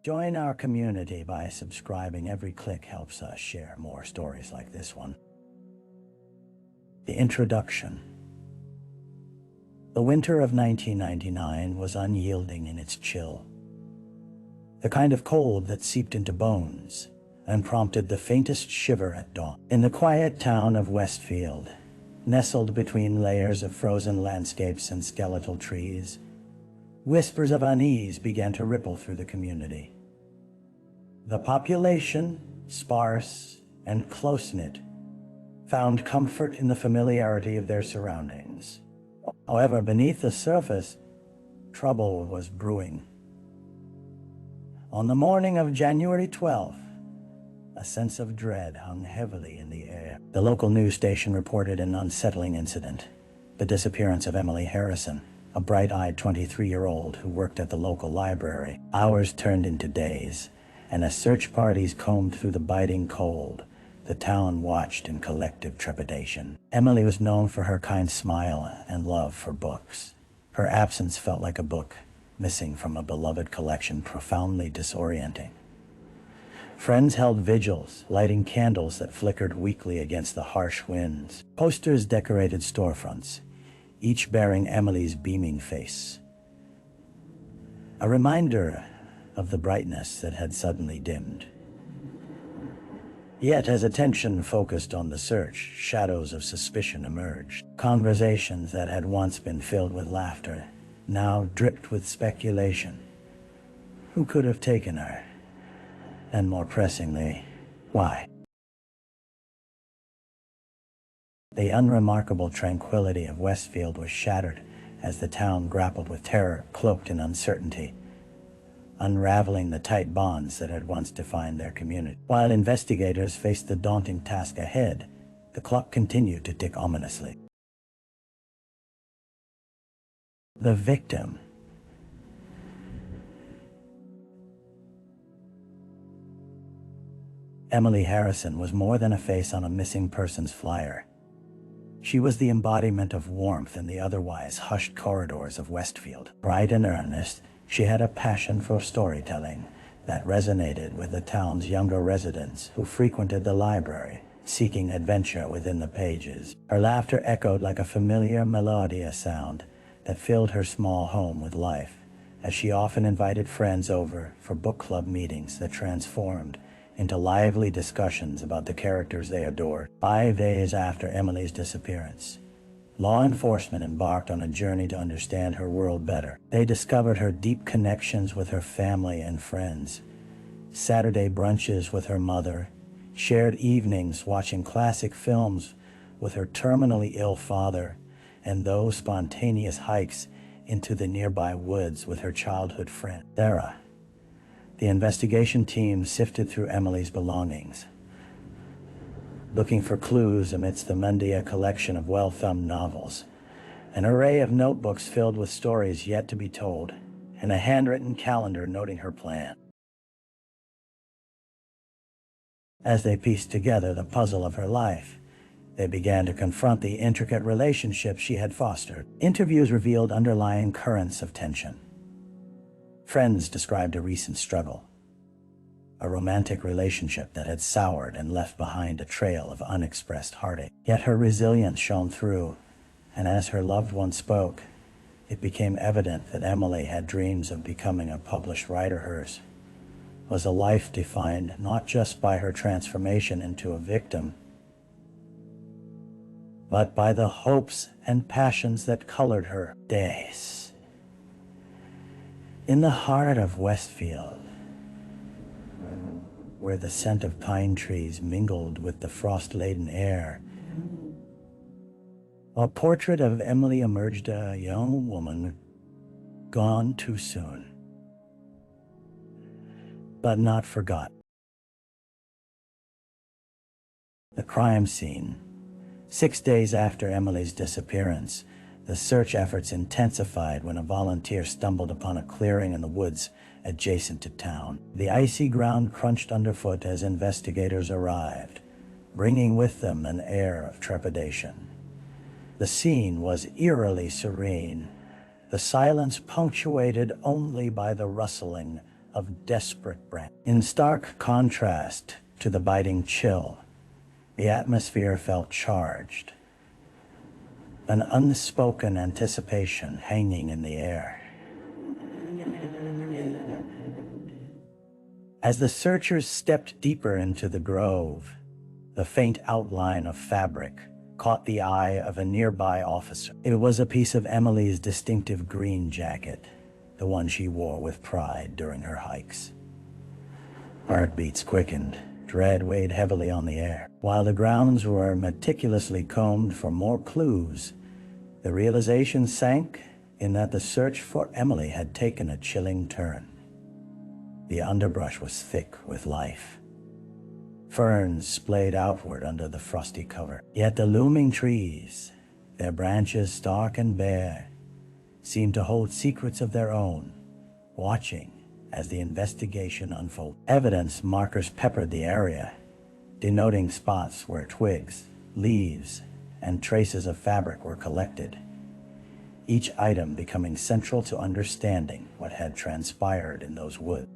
Join our community by subscribing. Every click helps us share more stories like this one. The introduction. The winter of 1999 was unyielding in its chill. The kind of cold that seeped into bones and prompted the faintest shiver at dawn. In the quiet town of Westfield, nestled between layers of frozen landscapes and skeletal trees, whispers of unease began to ripple through the community. The population, sparse and close-knit, found comfort in the familiarity of their surroundings. However, beneath the surface, trouble was brewing. On the morning of January 12th, a sense of dread hung heavily in the air. The local news station reported an unsettling incident: the disappearance of Emily Harrison, a bright-eyed 23-year-old who worked at the local library. Hours turned into days, and as search parties combed through the biting cold, the town watched in collective trepidation. Emily was known for her kind smile and love for books. Her absence felt like a book missing from a beloved collection, profoundly disorienting. Friends held vigils, lighting candles that flickered weakly against the harsh winds. Posters decorated storefronts, each bearing Emily's beaming face, a reminder of the brightness that had suddenly dimmed. Yet, as attention focused on the search, shadows of suspicion emerged. Conversations that had once been filled with laughter now dripped with speculation. Who could have taken her? And more pressingly, why? The unremarkable tranquility of Westfield was shattered as the town grappled with terror cloaked in uncertainty, unraveling the tight bonds that had once defined their community. While investigators faced the daunting task ahead, the clock continued to tick ominously. The victim. Emily Harrison was more than a face on a missing persons flyer. She was the embodiment of warmth in the otherwise hushed corridors of Westfield. Bright and earnest, she had a passion for storytelling that resonated with the town's younger residents who frequented the library, seeking adventure within the pages. Her laughter echoed like a familiar melodious sound that filled her small home with life, as she often invited friends over for book club meetings that transformed into lively discussions about the characters they adored. 5 days after Emily's disappearance, law enforcement embarked on a journey to understand her world better. They discovered her deep connections with her family and friends, Saturday brunches with her mother, shared evenings watching classic films with her terminally ill father, and those spontaneous hikes into the nearby woods with her childhood friend, Sarah. The investigation team sifted through Emily's belongings, looking for clues amidst the Mundia collection of well-thumbed novels, an array of notebooks filled with stories yet to be told, and a handwritten calendar noting her plan. As they pieced together the puzzle of her life, they began to confront the intricate relationships she had fostered. Interviews revealed underlying currents of tension. Friends described a recent struggle, a romantic relationship that had soured and left behind a trail of unexpressed heartache. Yet her resilience shone through, and as her loved one spoke, it became evident that Emily had dreams of becoming a published writer. Hers was a life defined not just by her transformation into a victim, but by the hopes and passions that colored her days. In the heart of Westfield, where the scent of pine trees mingled with the frost-laden air, a portrait of Emily emerged, a young woman gone too soon, but not forgotten. The crime scene. 6 days after Emily's disappearance, the search efforts intensified when a volunteer stumbled upon a clearing in the woods adjacent to town. The icy ground crunched underfoot as investigators arrived, bringing with them an air of trepidation. The scene was eerily serene, the silence punctuated only by the rustling of desperate brand. In stark contrast to the biting chill, the atmosphere felt charged, an unspoken anticipation hanging in the air. As the searchers stepped deeper into the grove, the faint outline of fabric caught the eye of a nearby officer. It was a piece of Emily's distinctive green jacket, the one she wore with pride during her hikes. Heartbeats quickened, dread weighed heavily on the air. While the grounds were meticulously combed for more clues, the realization sank in that the search for Emily had taken a chilling turn. The underbrush was thick with life. Ferns splayed outward under the frosty cover. Yet the looming trees, their branches stark and bare, seemed to hold secrets of their own, watching as the investigation unfolded. Evidence markers peppered the area, denoting spots where twigs, leaves, and traces of fabric were collected, each item becoming central to understanding what had transpired in those woods.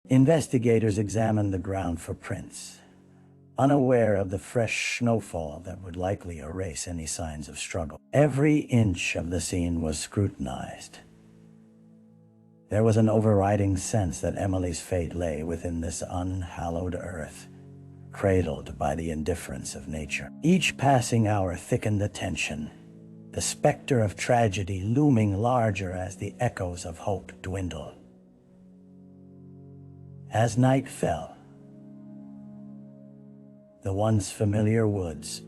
Investigators examined the ground for prints, unaware of the fresh snowfall that would likely erase any signs of struggle. Every inch of the scene was scrutinized. There was an overriding sense that Emily's fate lay within this unhallowed earth, cradled by the indifference of nature. Each passing hour thickened the tension, the specter of tragedy looming larger as the echoes of hope dwindled. As night fell, the once familiar woods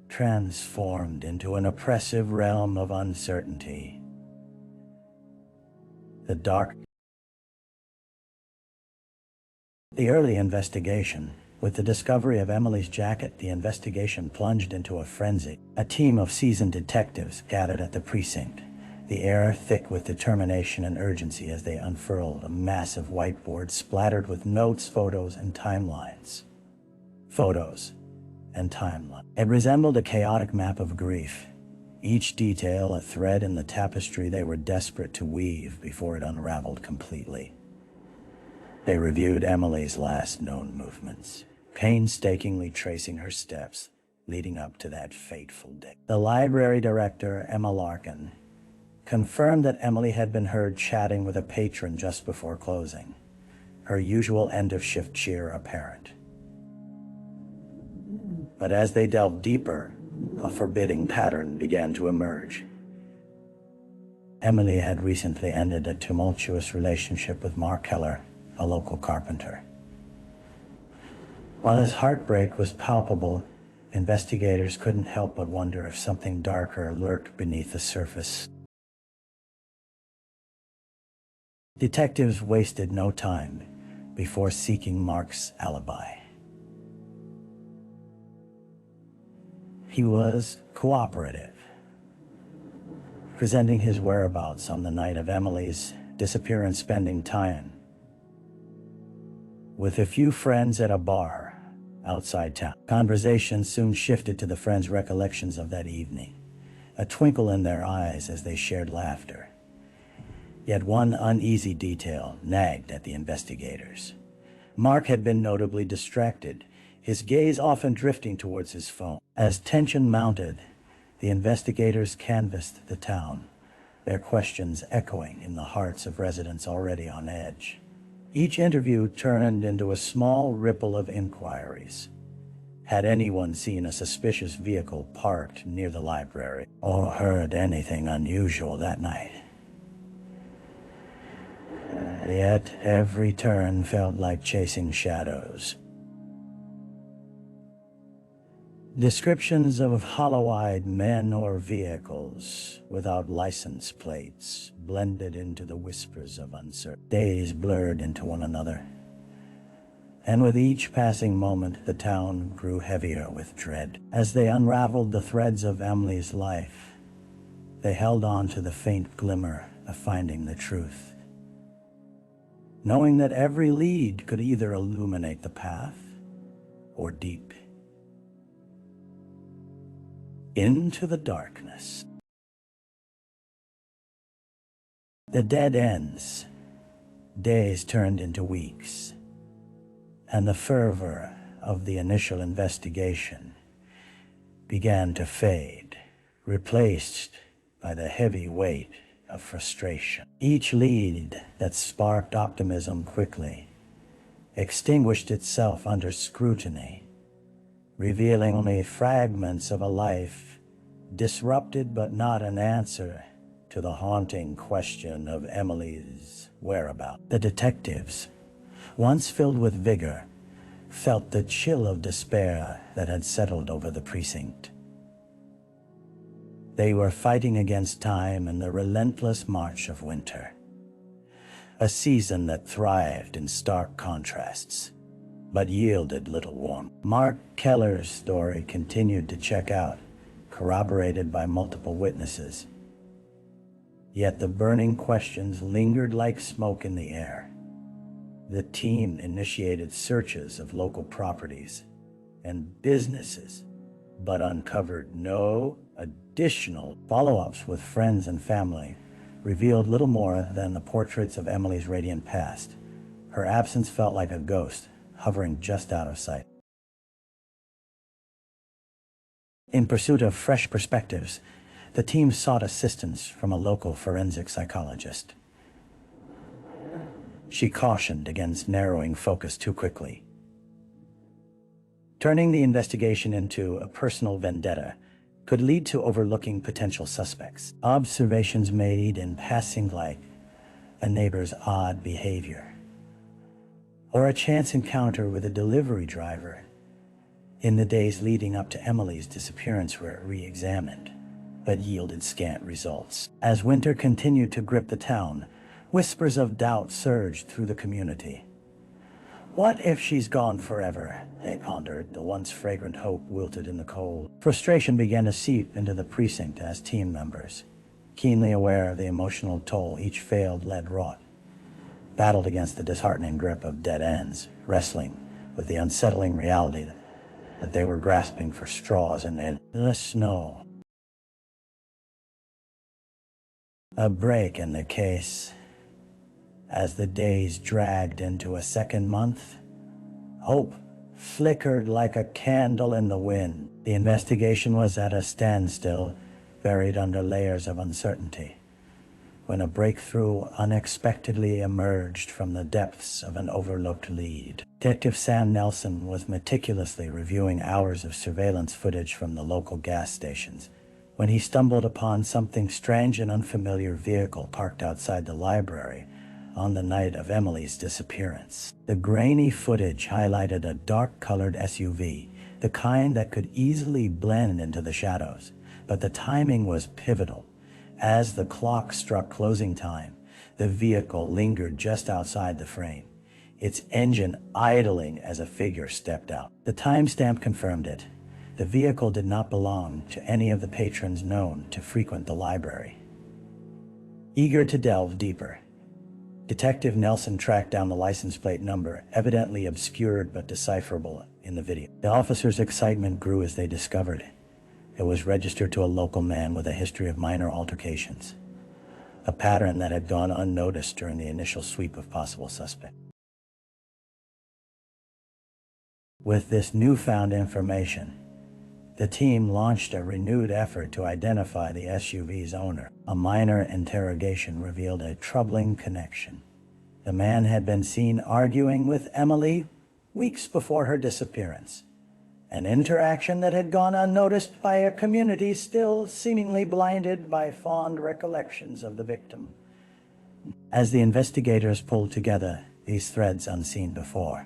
transformed into an oppressive realm of uncertainty. The early investigation. With the discovery of Emily's jacket, the investigation plunged into a frenzy. A team of seasoned detectives gathered at the precinct, the air thick with determination and urgency as they unfurled a massive whiteboard splattered with notes, photos, and timelines. It resembled a chaotic map of grief, each detail a thread in the tapestry they were desperate to weave before it unraveled completely. They reviewed Emily's last known movements, painstakingly tracing her steps leading up to that fateful day. The library director, Emma Larkin, confirmed that Emily had been heard chatting with a patron just before closing, her usual end-of-shift cheer apparent. But as they delved deeper, a forbidding pattern began to emerge. Emily had recently ended a tumultuous relationship with Mark Keller, a local carpenter. While his heartbreak was palpable, investigators couldn't help but wonder if something darker lurked beneath the surface. Detectives wasted no time before seeking Mark's alibi. He was cooperative, presenting his whereabouts on the night of Emily's disappearance, spending time with a few friends at a bar outside town. Conversation soon shifted to the friends' recollections of that evening, a twinkle in their eyes as they shared laughter. Yet one uneasy detail nagged at the investigators. Mark had been notably distracted, his gaze often drifting towards his phone. As tension mounted, the investigators canvassed the town, their questions echoing in the hearts of residents already on edge. Each interview turned into a small ripple of inquiries. Had anyone seen a suspicious vehicle parked near the library, or heard anything unusual that night? Yet every turn felt like chasing shadows. Descriptions of hollow-eyed men or vehicles without license plates blended into the whispers of uncertainty. Days blurred into one another, and with each passing moment, the town grew heavier with dread. As they unraveled the threads of Emily's life, they held on to the faint glimmer of finding the truth, knowing that every lead could either illuminate the path or deepen into the darkness. The dead ends. Days turned into weeks, and the fervor of the initial investigation began to fade, replaced by the heavy weight of frustration. Each lead that sparked optimism quickly extinguished itself under scrutiny, revealing only fragments of a life disrupted but not an answer to the haunting question of Emily's whereabouts. The detectives, once filled with vigor, felt the chill of despair that had settled over the precinct. They were fighting against time in the relentless march of winter, a season that thrived in stark contrasts, but yielded little warmth. Mark Keller's story continued to check out, corroborated by multiple witnesses. Yet the burning questions lingered like smoke in the air. The team initiated searches of local properties and businesses, but uncovered no additional follow-ups. With friends and family revealed little more than the portraits of Emily's radiant past. Her absence felt like a ghost, hovering just out of sight. In pursuit of fresh perspectives, the team sought assistance from a local forensic psychologist. She cautioned against narrowing focus too quickly, turning the investigation into a personal vendetta could lead to overlooking potential suspects. Observations made in passing, like a neighbor's odd behavior or a chance encounter with a delivery driver in the days leading up to Emily's disappearance, were re-examined, but yielded scant results. As winter continued to grip the town, whispers of doubt surged through the community. What if she's gone forever? They pondered. The once fragrant hope wilted in the cold. Frustration began to seep into the precinct as team members, keenly aware of the emotional toll each failed lead wrought, battled against the disheartening grip of dead ends, wrestling with the unsettling reality that they were grasping for straws in the snow. A break in the case. As the days dragged into a second month, hope flickered like a candle in the wind. The investigation was at a standstill, buried under layers of uncertainty, when a breakthrough unexpectedly emerged from the depths of an overlooked lead. Detective Sam Nelson was meticulously reviewing hours of surveillance footage from the local gas stations when he stumbled upon something strange. An unfamiliar vehicle parked outside the library on the night of Emily's disappearance. The grainy footage highlighted a dark-colored SUV, the kind that could easily blend into the shadows, but the timing was pivotal. As the clock struck closing time, the vehicle lingered just outside the frame, its engine idling as a figure stepped out. The timestamp confirmed it. The vehicle did not belong to any of the patrons known to frequent the library. Eager to delve deeper, Detective Nelson tracked down the license plate number, evidently obscured but decipherable in the video. The officers' excitement grew as they discovered it was registered to a local man with a history of minor altercations, a pattern that had gone unnoticed during the initial sweep of possible suspects. With this newfound information, the team launched a renewed effort to identify the SUV's owner. A minor interrogation revealed a troubling connection. The man had been seen arguing with Emily weeks before her disappearance, an interaction that had gone unnoticed by a community still seemingly blinded by fond recollections of the victim. As the investigators pulled together these threads unseen before,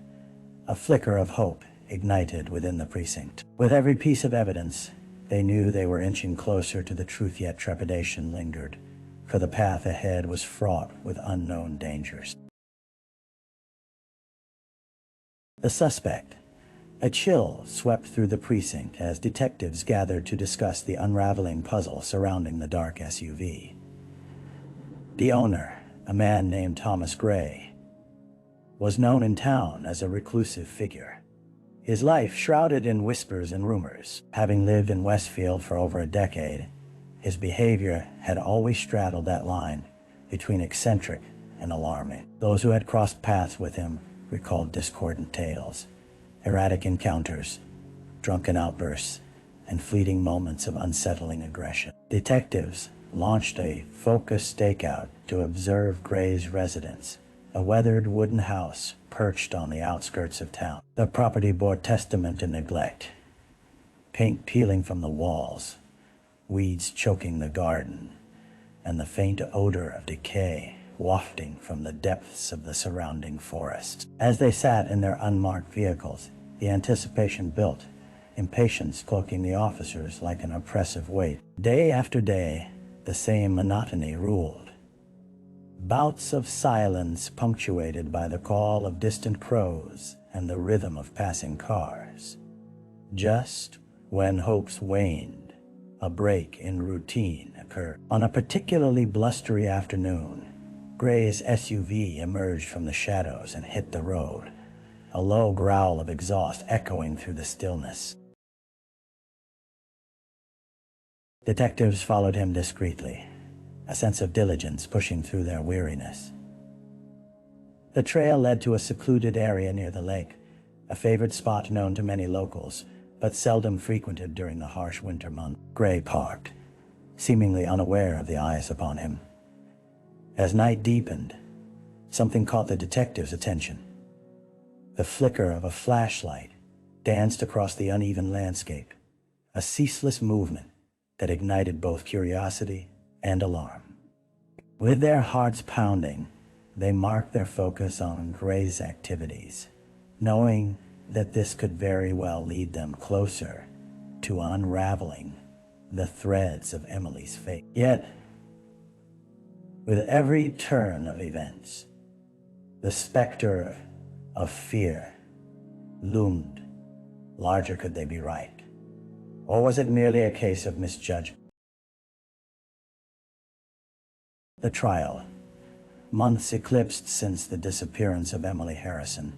a flicker of hope ignited within the precinct. With every piece of evidence, they knew they were inching closer to the truth, yet trepidation lingered, for the path ahead was fraught with unknown dangers. The suspect. A chill swept through the precinct as detectives gathered to discuss the unraveling puzzle surrounding the dark SUV. The owner, a man named Thomas Gray, was known in town as a reclusive figure, his life shrouded in whispers and rumors. Having lived in Westfield for over a decade, his behavior had always straddled that line between eccentric and alarming. Those who had crossed paths with him recalled discordant tales, erratic encounters, drunken outbursts, and fleeting moments of unsettling aggression. Detectives launched a focused stakeout to observe Gray's residence, a weathered wooden house perched on the outskirts of town. The property bore testament to neglect, paint peeling from the walls, weeds choking the garden, and the faint odor of decay wafting from the depths of the surrounding forest. As they sat in their unmarked vehicles, the anticipation built, impatience cloaking the officers like an oppressive weight. Day after day, the same monotony ruled. Bouts of silence punctuated by the call of distant crows and the rhythm of passing cars. Just when hopes waned, a break in routine occurred. On a particularly blustery afternoon, Gray's SUV emerged from the shadows and hit the road, a low growl of exhaust echoing through the stillness. Detectives followed him discreetly, a sense of diligence pushing through their weariness. The trail led to a secluded area near the lake, a favored spot known to many locals, but seldom frequented during the harsh winter months. Gray parked, seemingly unaware of the eyes upon him. As night deepened, something caught the detective's attention. The flicker of a flashlight danced across the uneven landscape, a ceaseless movement that ignited both curiosity and alarm. With their hearts pounding, they marked their focus on Gray's activities, knowing that this could very well lead them closer to unraveling the threads of Emily's fate. Yet, with every turn of events, the specter of fear loomed. Larger could they be right? Or was it merely a case of misjudgment? The trial. Months eclipsed since the disappearance of Emily Harrison,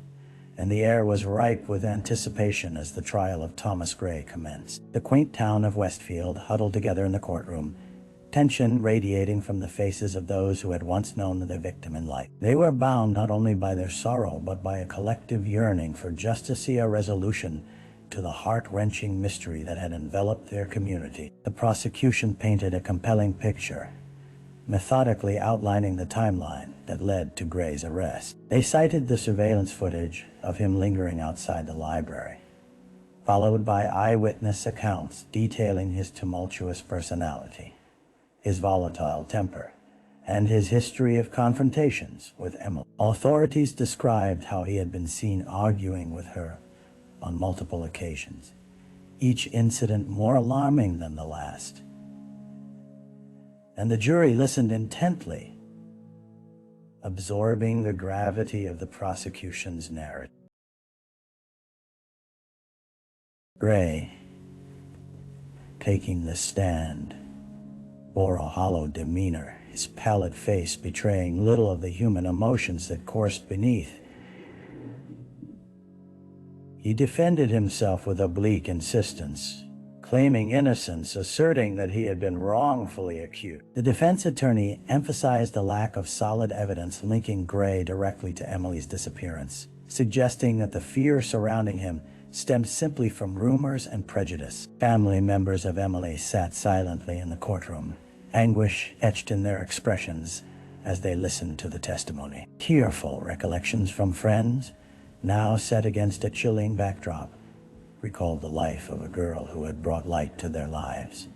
and the air was ripe with anticipation as the trial of Thomas Gray commenced. The quaint town of Westfield huddled together in the courtroom, tension radiating from the faces of those who had once known their victim in life. They were bound not only by their sorrow, but by a collective yearning for just to see a resolution to the heart-wrenching mystery that had enveloped their community. The prosecution painted a compelling picture, methodically outlining the timeline that led to Gray's arrest. They cited the surveillance footage of him lingering outside the library, followed by eyewitness accounts detailing his tumultuous personality, his volatile temper, and his history of confrontations with Emily. Authorities described how he had been seen arguing with her on multiple occasions, each incident more alarming than the last. And the jury listened intently, absorbing the gravity of the prosecution's narrative. Gray, taking the stand, bore a hollow demeanor, his pallid face betraying little of the human emotions that coursed beneath. He defended himself with oblique insistence, claiming innocence, asserting that he had been wrongfully accused. The defense attorney emphasized the lack of solid evidence linking Gray directly to Emily's disappearance, suggesting that the fear surrounding him stemmed simply from rumors and prejudice. Family members of Emily sat silently in the courtroom, anguish etched in their expressions as they listened to the testimony. Tearful recollections from friends, now set against a chilling backdrop, recalled the life of a girl who had brought light to their lives.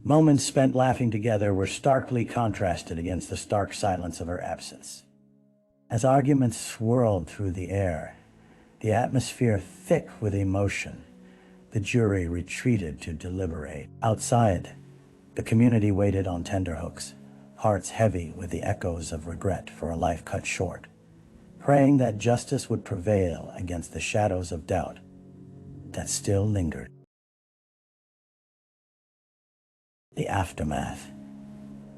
Moments spent laughing together were starkly contrasted against the stark silence of her absence. As arguments swirled through the air, the atmosphere thick with emotion, the jury retreated to deliberate. Outside, the community waited on tenterhooks, hearts heavy with the echoes of regret for a life cut short, praying that justice would prevail against the shadows of doubt that still lingered. The aftermath.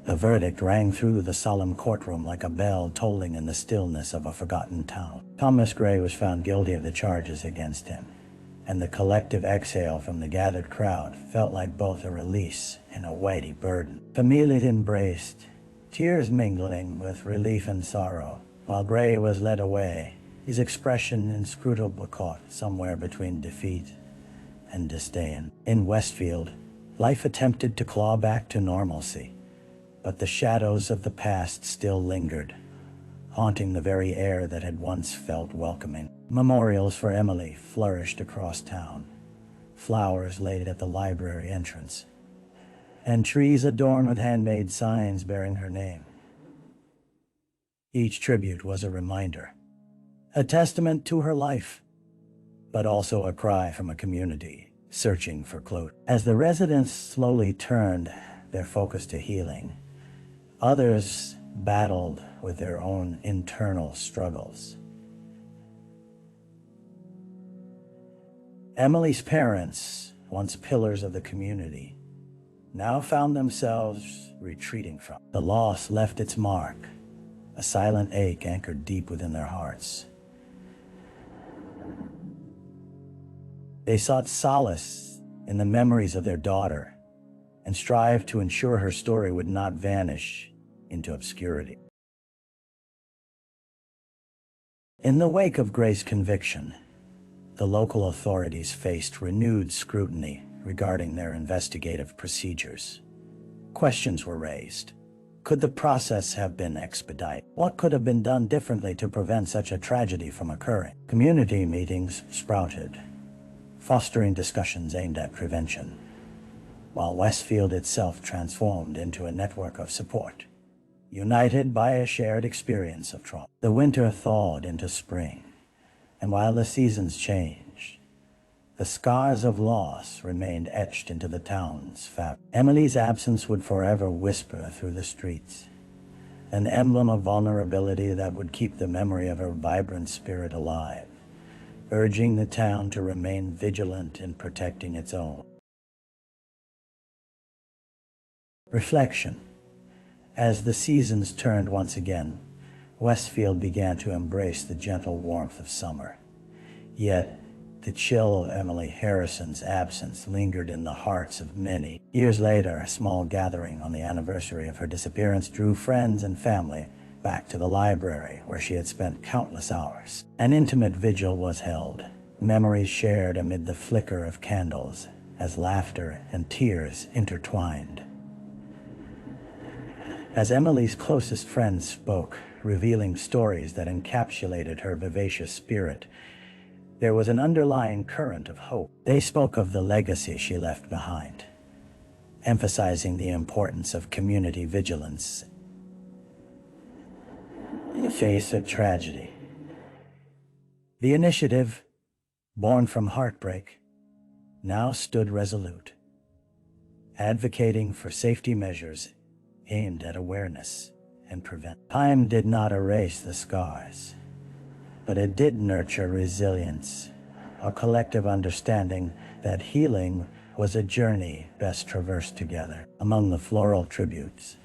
The verdict rang through the solemn courtroom like a bell tolling in the stillness of a forgotten town. Thomas Gray was found guilty of the charges against him, and the collective exhale from the gathered crowd felt like both a release and a weighty burden. Familia embraced, tears mingling with relief and sorrow, while Gray was led away, his expression inscrutable caught somewhere between defeat and disdain. In Westfield, life attempted to claw back to normalcy, but the shadows of the past still lingered, haunting the very air that had once felt welcoming. Memorials for Emily flourished across town, flowers laid at the library entrance, and trees adorned with handmade signs bearing her name. Each tribute was a reminder, a testament to her life, but also a cry from a community searching for closure. As the residents slowly turned their focus to healing, others battled with their own internal struggles. Emily's parents, once pillars of the community, now found themselves retreating from. The loss left its mark, a silent ache anchored deep within their hearts. They sought solace in the memories of their daughter and strived to ensure her story would not vanish into obscurity. In the wake of Gray's conviction, the local authorities faced renewed scrutiny regarding their investigative procedures. Questions were raised. Could the process have been expedited? What could have been done differently to prevent such a tragedy from occurring? Community meetings sprouted, fostering discussions aimed at prevention, while Westfield itself transformed into a network of support, united by a shared experience of trauma. The winter thawed into spring, and while the seasons changed, the scars of loss remained etched into the town's fabric. Emily's absence would forever whisper through the streets, an emblem of vulnerability that would keep the memory of her vibrant spirit alive, urging the town to remain vigilant in protecting its own. Reflection. As the seasons turned once again, Westfield began to embrace the gentle warmth of summer. Yet, the chill of Emily Harrison's absence lingered in the hearts of many. Years later, a small gathering on the anniversary of her disappearance drew friends and family back to the library where she had spent countless hours. An intimate vigil was held, memories shared amid the flicker of candles as laughter and tears intertwined. As Emily's closest friends spoke, revealing stories that encapsulated her vivacious spirit, there was an underlying current of hope. They spoke of the legacy she left behind, emphasizing the importance of community vigilance in the face of tragedy. The initiative, born from heartbreak, now stood resolute, advocating for safety measures aimed at awareness and prevention. Time did not erase the scars, but it did nurture resilience, a collective understanding that healing was a journey best traversed together. Among the floral tributes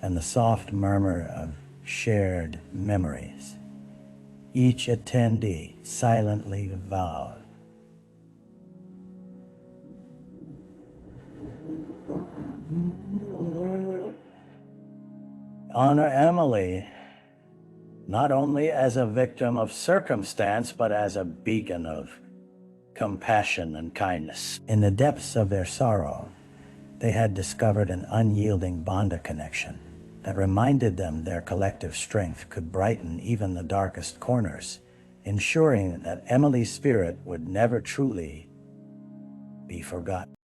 and the soft murmur of shared memories, each attendee silently vowed honor Emily, not only as a victim of circumstance, but as a beacon of compassion and kindness. In the depths of their sorrow, they had discovered an unyielding bond of connection that reminded them their collective strength could brighten even the darkest corners, ensuring that Emily's spirit would never truly be forgotten.